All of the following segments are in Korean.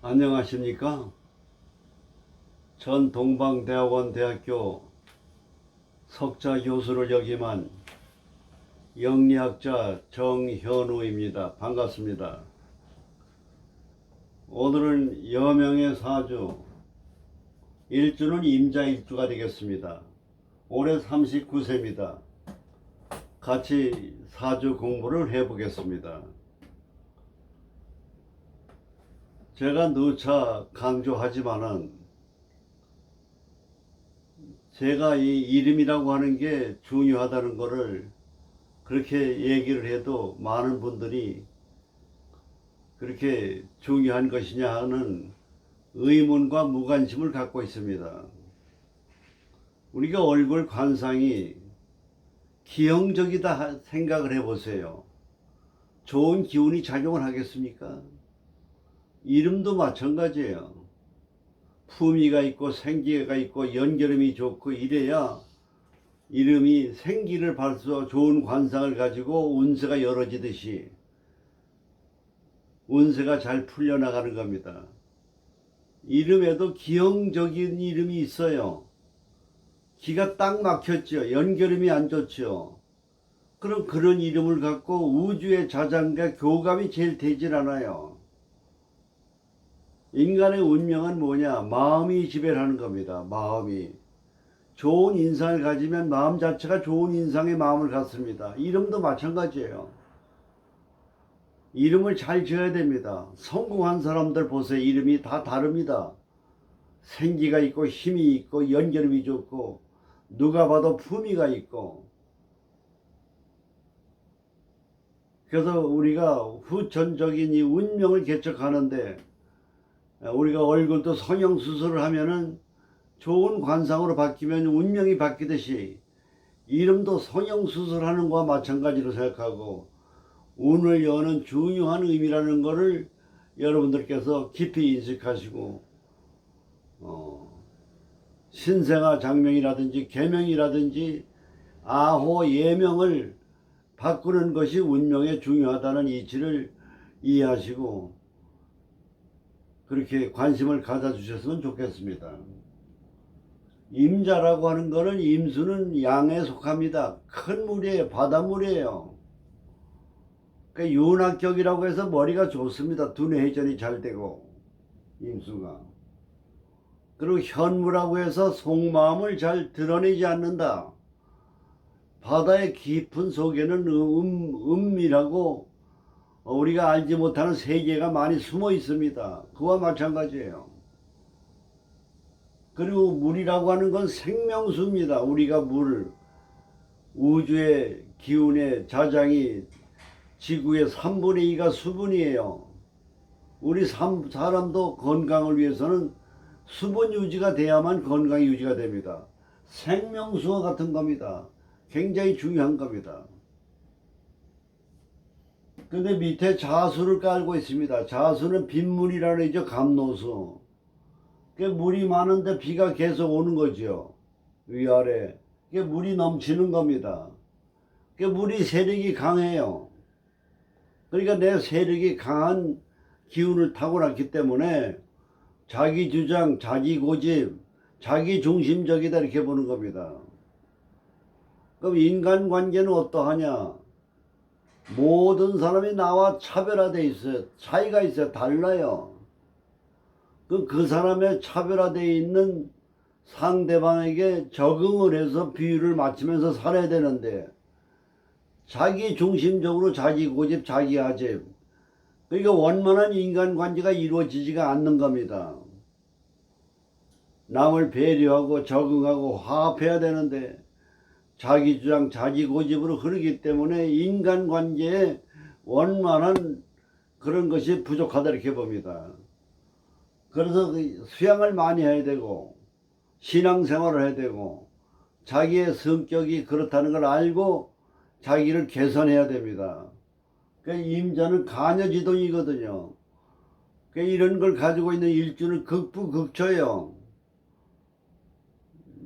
안녕하십니까? 전 동방대학원 대학교 석좌 교수를 역임한 영리학자 정현우입니다. 반갑습니다. 오늘은 여명의 사주, 일주는 임자일주가 되겠습니다. 올해 39세입니다. 같이 사주 공부를 해보겠습니다. 제가 누차 강조하지만은 제가 이 이름이라고 하는 게 중요하다는 것을 그렇게 얘기를 해도 많은 분들이 그렇게 중요한 것이냐 하는 의문과 무관심을 갖고 있습니다. 우리가 얼굴 관상이 기형적이다 생각을 해보세요. 좋은 기운이 작용을 하겠습니까? 이름도 마찬가지예요. 품위가 있고 생기가 있고 연결음이 좋고 이래야 이름이 생기를 발서 좋은 관상을 가지고 운세가 열어지듯이 운세가 잘 풀려나가는 겁니다. 이름에도 기형적인 이름이 있어요. 기가 딱 막혔죠. 연결음이 안 좋죠. 그럼 그런 이름을 갖고 우주의 자장과 교감이 제일 되질 않아요. 인간의 운명은 뭐냐? 마음이 지배를 하는 겁니다. 마음이. 좋은 인상을 가지면 마음 자체가 좋은 인상의 마음을 갖습니다. 이름도 마찬가지예요. 이름을 잘 지어야 됩니다. 성공한 사람들 보세요. 이름이 다 다릅니다. 생기가 있고 힘이 있고 연결음이 좋고 누가 봐도 품위가 있고. 그래서 우리가 후천적인 이 운명을 개척하는데 우리가 얼굴도 성형수술을 하면은 좋은 관상으로 바뀌면 운명이 바뀌듯이 이름도 성형수술하는 것과 마찬가지로 생각하고 운을 여는 중요한 의미라는 것을 여러분들께서 깊이 인식하시고 신생아 장명이라든지 계명이라든지 아호 예명을 바꾸는 것이 운명에 중요하다는 이치를 이해하시고 그렇게 관심을 가져주셨으면 좋겠습니다. 임자라고 하는 것은 임수는 양에 속합니다. 큰 물이에요. 바닷물이에요. 그러니까 윤학격이라고 해서 머리가 좋습니다. 두뇌 회전이 잘 되고 임수가. 그리고 현무라고 해서 속마음을 잘 드러내지 않는다. 바다의 깊은 속에는 은밀하고 우리가 알지 못하는 세계가 많이 숨어 있습니다. 그와 마찬가지예요. 그리고 물이라고 하는 건 생명수입니다. 우리가 물, 우주의 기운의 자장이 지구의 3분의 2가 수분이에요. 우리 사람도 건강을 위해서는 수분 유지가 돼야만 건강 유지가 됩니다. 생명수와 같은 겁니다. 굉장히 중요한 겁니다. 근데 밑에 자수를 깔고 있습니다. 자수는 빗물이라는 얘기죠. 감노수. 물이 많은데 비가 계속 오는 거죠. 위아래. 물이 넘치는 겁니다. 물이 세력이 강해요. 그러니까 내 세력이 강한 기운을 타고났기 때문에 자기 주장, 자기 고집, 자기 중심적이다 이렇게 보는 겁니다. 그럼 인간관계는 어떠하냐? 모든 사람이 나와 차별화되어 있어요. 차이가 있어요. 달라요. 그 사람의 차별화되어 있는 상대방에게 적응을 해서 비율을 맞추면서 살아야 되는데 자기 중심적으로 자기 고집, 자기 아집. 그러니까 원만한 인간관계가 이루어지지가 않는 겁니다. 남을 배려하고 적응하고 화합해야 되는데 자기 주장, 자기 고집으로 흐르기 때문에 인간관계에 원만한 그런 것이 부족하다 이렇게 봅니다. 그래서 수양을 많이 해야 되고 신앙생활을 해야 되고 자기의 성격이 그렇다는 걸 알고 자기를 개선해야 됩니다. 그러니까 임자는 간여지동이거든요. 그러니까 이런 걸 가지고 있는 일주는 극부극처예요.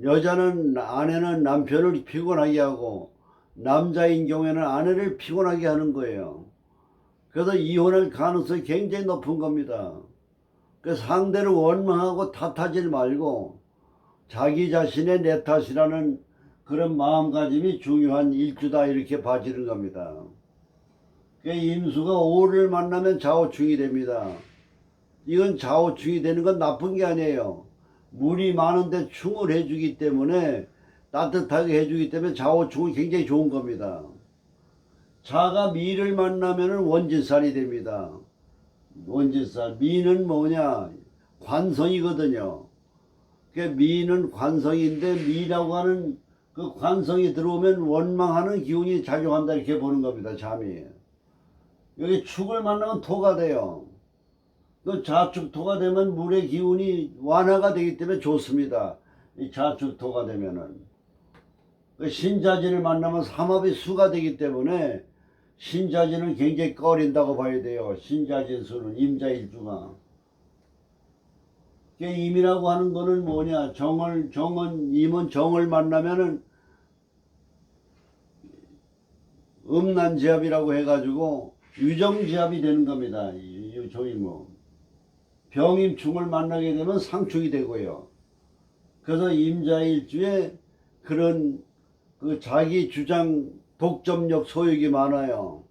여자는 아내는 남편을 피곤하게 하고 남자인 경우에는 아내를 피곤하게 하는 거예요. 그래서 이혼할 가능성이 굉장히 높은 겁니다. 그 상대를 원망하고 탓하지 말고 자기 자신의 내 탓이라는 그런 마음가짐이 중요한 일주다, 이렇게 봐지는 겁니다. 그 임수가 오를 만나면 좌우충이 됩니다. 이건 좌우충이 되는 건 나쁜 게 아니에요. 물이 많은데 충을 해주기 때문에, 따뜻하게 해주기 때문에 좌우충은 굉장히 좋은 겁니다. 자가 미를 만나면 원진살이 됩니다. 원진살. 미는 뭐냐? 관성이거든요. 그 미는 관성인데, 미라고 하는 그 관성이 들어오면 원망하는 기운이 작용한다, 이렇게 보는 겁니다. 잠이. 여기 축을 만나면 토가 돼요. 그 자축토가 되면 물의 기운이 완화가 되기 때문에 좋습니다. 이 자축토가 되면은. 그 신자진을 만나면 삼합이 수가 되기 때문에 신자진은 굉장히 꺼린다고 봐야 돼요. 신자진 수는 임자일주가. 임이라고 하는 거는 뭐냐? 임은 정을 만나면은 음란지합이라고 해가지고 유정지합이 되는 겁니다. 이 조임은. 병임충을 만나게 되면 상충이 되고요. 그래서 임자일주에 그런 그 자기 주장 독점력 소욕이 많아요.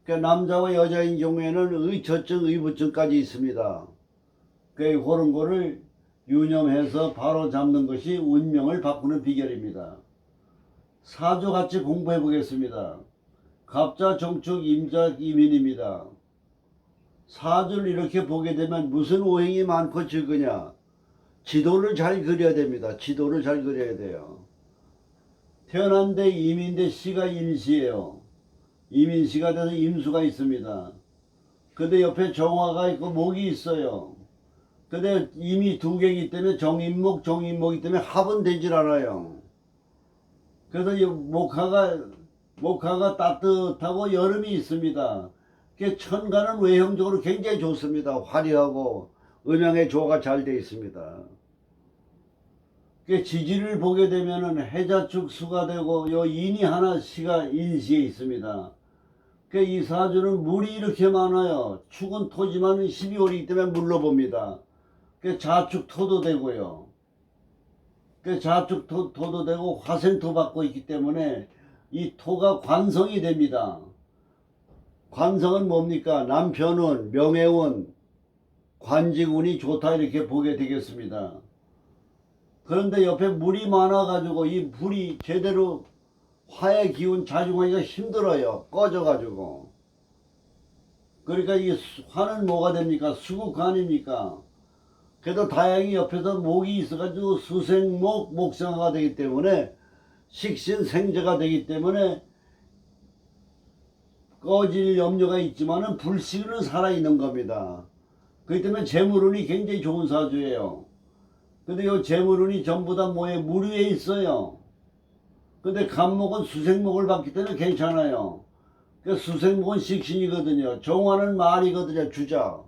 그러니까 남자와 여자인 경우에는 의처증, 의부증까지 있습니다. 그런 거를 유념해서 바로 잡는 것이 운명을 바꾸는 비결입니다. 사주 같이 공부해 보겠습니다. 갑자, 정축, 임자, 이민입니다. 사주를 이렇게 보게 되면 무슨 오행이 많고 적으냐? 지도를 잘 그려야 됩니다. 지도를 잘 그려야 돼요. 태어난데 임인데 시가 인시예요. 임인시가 돼서 임수가 있습니다. 근데 옆에 정화가 있고 목이 있어요. 근데 임이 두 개이기 때문에 정인목, 정인목이기 때문에 합은 되질 않아요. 그래서 이 목화가 따뜻하고 여름이 있습니다. 천간은 외형적으로 굉장히 좋습니다. 화려하고 음양의 조화가 잘 되어 있습니다. 지지를 보게 되면은 해자축 수가 되고 요 인이 하나 시가 인시에 있습니다. 이 사주는 물이 이렇게 많아요. 축은 토지만 12월이기 때문에 물로 봅니다. 자축 토도 되고요. 자축 토도 되고 화생토 받고 있기 때문에 이 토가 관성이 됩니다. 관성은 뭡니까? 남편운, 명예운, 관직운이 좋다, 이렇게 보게 되겠습니다. 그런데 옆에 물이 많아가지고 이 물이 제대로 화의 기운 작용하기가 힘들어요. 꺼져가지고. 그러니까 이 화는 뭐가 됩니까? 수국관입니까? 그래도 다행히 옆에서 목이 있어가지고 수생목, 목생화가 되기 때문에 식신생재가 되기 때문에 꺼질 염려가 있지만은 불식은 살아있는 겁니다. 그렇기 때문에 재물운이 굉장히 좋은 사주예요. 근데 이 재물운이 전부 다 뭐에 물 위에 있어요. 근데 간목은 수생목을 받기 때문에 괜찮아요. 수생목은 식신이거든요. 정화는 말이거든요. 주자.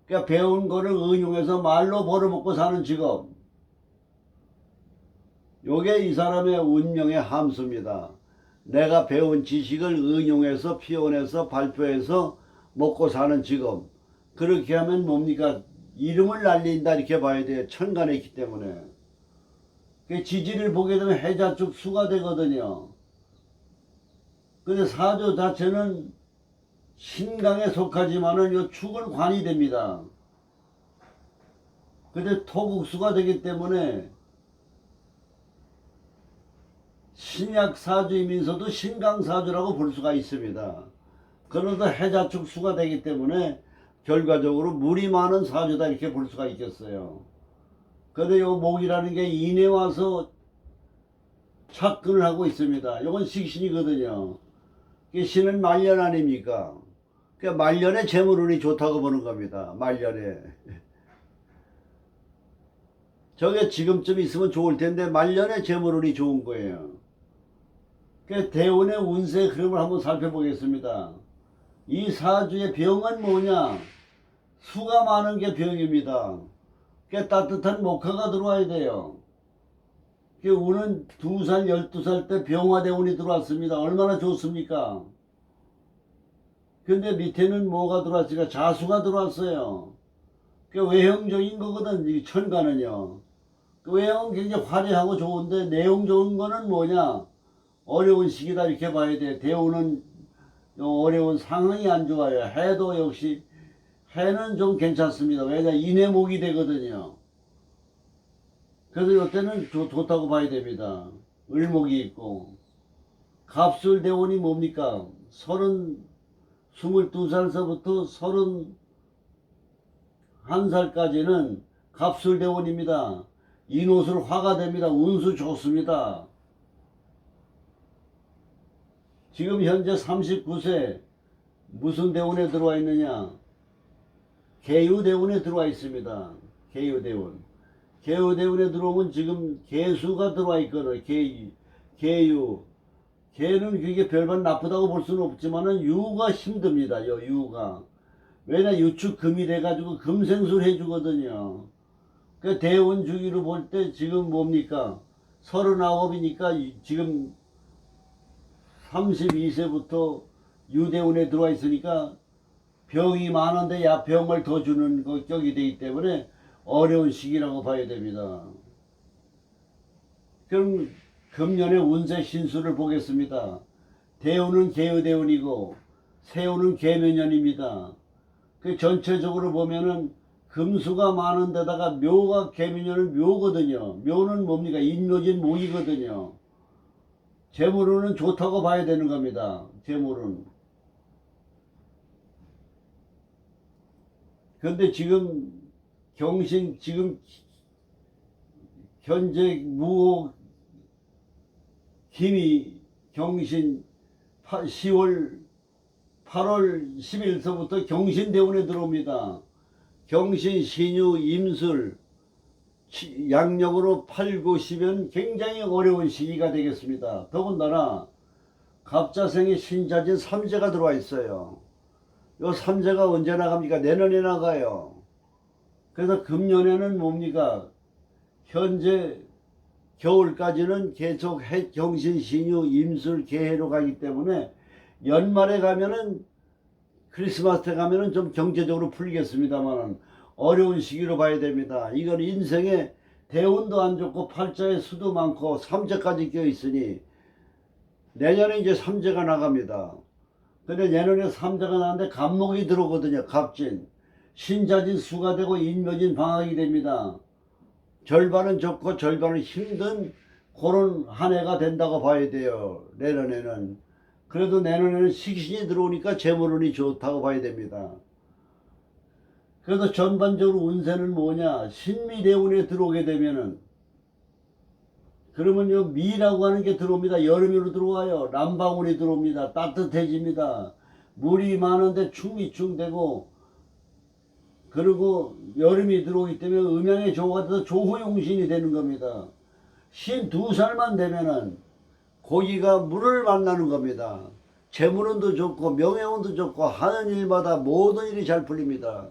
그러니까 배운 거를 응용해서 말로 벌어먹고 사는 직업. 요게 이 사람의 운명의 함수입니다. 내가 배운 지식을 응용해서 표현해서 발표해서 먹고 사는 직업. 그렇게 하면 뭡니까? 이름을 날린다, 이렇게 봐야 돼요. 천간에 있기 때문에. 지지를 보게 되면 해자축 수가 되거든요. 근데 사주 자체는 신강에 속하지만은 요 축은 관이 됩니다. 근데 토국수가 되기 때문에 신약 사주이면서도 신강 사주라고 볼 수가 있습니다. 그러다 해자축 수가 되기 때문에 결과적으로 물이 많은 사주다, 이렇게 볼 수가 있겠어요. 근데 요 목이라는 게 인에 와서 착근을 하고 있습니다. 이건 식신이거든요. 신은 말년 아닙니까? 말년에 재물운이 좋다고 보는 겁니다. 말년에. 저게 지금쯤 있으면 좋을 텐데 말년에 재물운이 좋은 거예요. 대운의 운세 흐름을 한번 살펴보겠습니다. 이 사주의 병은 뭐냐? 수가 많은 게 병입니다. 따뜻한 목화가 들어와야 돼요. 운은 2살, 12살 때 병화대운이 들어왔습니다. 얼마나 좋습니까? 근데 밑에는 뭐가 들어왔으니까 자수가 들어왔어요. 그 외형적인 거거든, 이 천간은요. 그 외형은 굉장히 화려하고 좋은데 내용 좋은 거는 뭐냐? 어려운 시기다 이렇게 봐야 돼. 대우는 어려운 상황이 안 좋아요. 해도 역시 해는 좀 괜찮습니다. 왜냐 인해목이 되거든요. 그래서 이때는 좋다고 봐야 됩니다. 을목이 있고 갑술대운이 뭡니까? 22살서부터 31살까지는 갑술대운입니다. 인옷을 화가 됩니다. 운수 좋습니다. 지금 현재 39세 무슨 대운에 들어와 있느냐? 개유대운에 들어와 있습니다. 개유대운. 개유대운에 들어오면 지금 개수가 들어와 있거든요. 개유. 개는 그게 별반 나쁘다고 볼 수는 없지만은 유가 힘듭니다. 유가. 왜냐 유축금이 돼가지고 금생술 해주거든요. 그 대운 주기로 볼 때 지금 뭡니까? 39이니까 지금 32세부터 유대운에 들어와 있으니까 병이 많은데 야병을 더 주는 격이 되기 때문에 어려운 시기라고 봐야 됩니다. 그럼 금년의 운세 신수를 보겠습니다. 대운은 개유대운이고 세운은 개묘년입니다. 그 전체적으로 보면은 금수가 많은 데다가 묘가 개묘년은 묘거든요. 묘는 뭡니까? 인묘진 목이거든요. 재물은 좋다고 봐야 되는 겁니다. 재물은. 그런데 지금 지금 현재 무호 김이 경신 8월 10일서부터 경신대운에 들어옵니다. 경신, 신유, 임술, 양력으로 8, 9, 10은 굉장히 어려운 시기가 되겠습니다. 더군다나 갑자생의 신자진 삼재가 들어와 있어요. 요 삼재가 언제 나갑니까? 내년에 나가요. 그래서 금년에는 뭡니까? 현재 겨울까지는 계속 경신, 신유, 임술, 개해로 가기 때문에 연말에 가면은 크리스마스 때 가면은 좀 경제적으로 풀리겠습니다만 어려운 시기로 봐야 됩니다. 이건 인생에 대운도 안 좋고 팔자에 수도 많고 삼재까지 껴 있으니 내년에 이제 삼재가 나갑니다. 근데 내년에 삼재가 나는데 갑목이 들어오거든요. 갑진. 신자진 수가 되고 인묘진 방학이 됩니다. 절반은 좋고 절반은 힘든 그런 한 해가 된다고 봐야 돼요. 내년에는. 그래도 내년에는 식신이 들어오니까 재물운이 좋다고 봐야 됩니다. 그래서 전반적으로 운세는 뭐냐? 신미대운에 들어오게 되면은 그러면 요 미라고 하는 게 들어옵니다. 여름으로 들어와요. 남방울이 들어옵니다. 따뜻해집니다. 물이 많은데 충이충되고 그리고 여름이 들어오기 때문에 음양의 조가 돼서 조호용신이 되는 겁니다. 52살만 되면은 고기가 물을 만나는 겁니다. 재물운도 좋고 명예운도 좋고 하는 일마다 모든 일이 잘 풀립니다.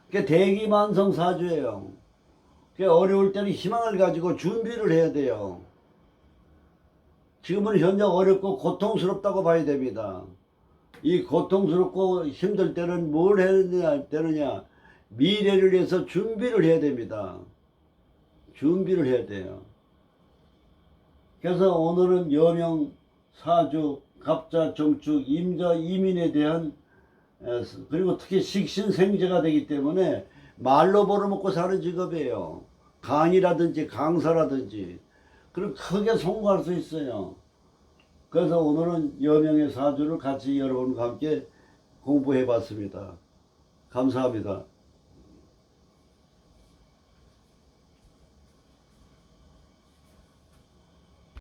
그게 대기만성사주예요. 그게 어려울 때는 희망을 가지고 준비를 해야 돼요. 지금은 현재 어렵고 고통스럽다고 봐야 됩니다. 이 고통스럽고 힘들 때는 뭘 해야 되느냐? 미래를 위해서 준비를 해야 됩니다. 준비를 해야 돼요. 그래서 오늘은 여명, 사주, 갑자, 정축, 임자, 이민에 대한 그리고 특히 식신생재가 되기 때문에 말로 벌어먹고 사는 직업이에요. 강의라든지 강사라든지 그럼 크게 성공할 수 있어요. 그래서 오늘은 여명의 사주를 같이 여러분과 함께 공부해 봤습니다. 감사합니다.